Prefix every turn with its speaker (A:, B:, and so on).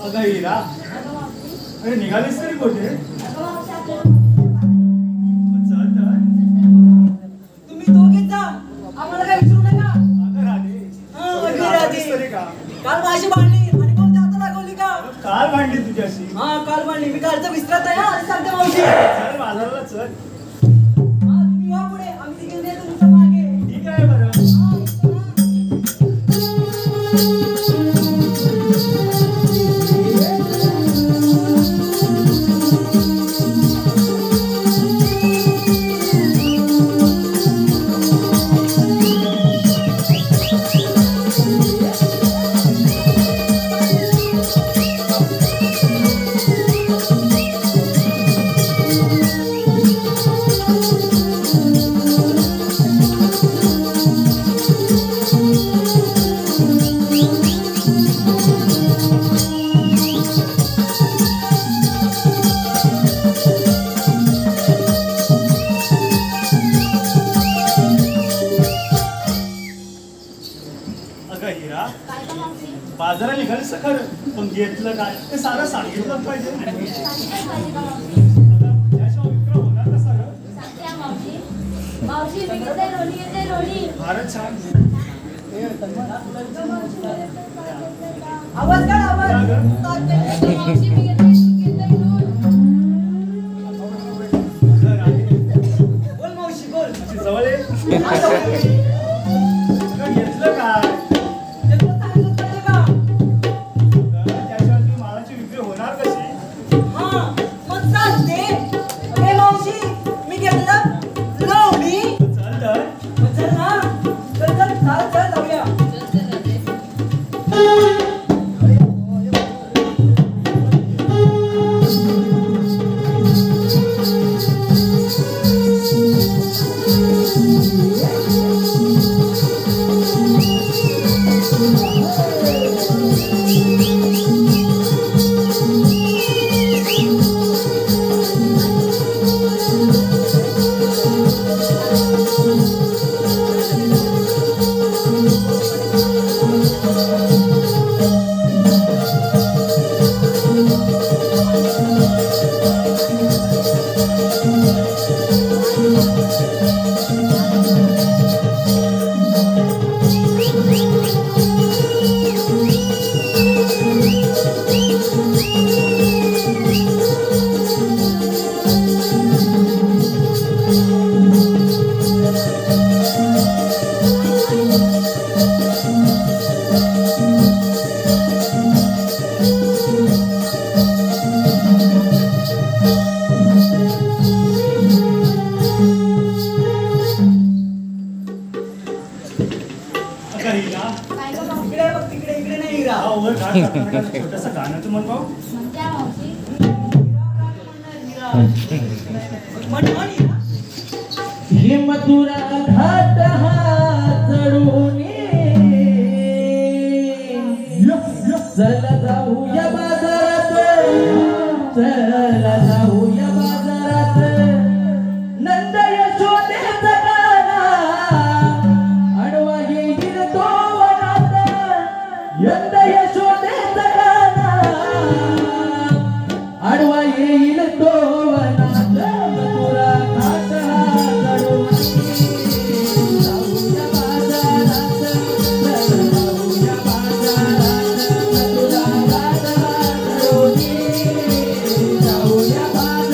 A: अगं हिरा, अरे निघालीस तरी कुठे? चल तर.
B: तुम्ही दोघेच जा, आम्हाला काय विचारू नका.
A: अगं राधे,
B: राधे
A: तरी का?
B: काल माझी भांडली आणि मग जाता दाखवली का?
A: काल भांडली तुझ्याशी?
B: हा काल भांडली. मी कालचं विसरत आहे आणि सांगते मावशी.
A: चल बाजाराला चल.
B: हा तुम्ही वा पुढे, आम्ही तिकडे येतो तुमच्या मागे.
A: ठीक आहे बरं. बाजाराला निघालीस खरं, पण घेतलं काय ते सारं सांगितलं पाहिजे. होणार का सारं? फारच छान.
B: आवाज काढ, आवाज. बोल मावशी बोल.
A: जवळ ये. घेतलं काय? छोटस गाणं तू म्हण भाऊ.
B: हे मथुरा घाट हा चढून चला जाऊया बाजारात, चला जाऊया बाजारात. नंद यशोदेचा गाणा आडवा येईल तो वनात. नंद यशोदेचा गाणा आडवा येईल तो वनात. मथुरा घाट हा चढून जाऊया बाजारात, जाऊया बाजारात. मथुरा घाट हा चढून जाऊया बाजारात.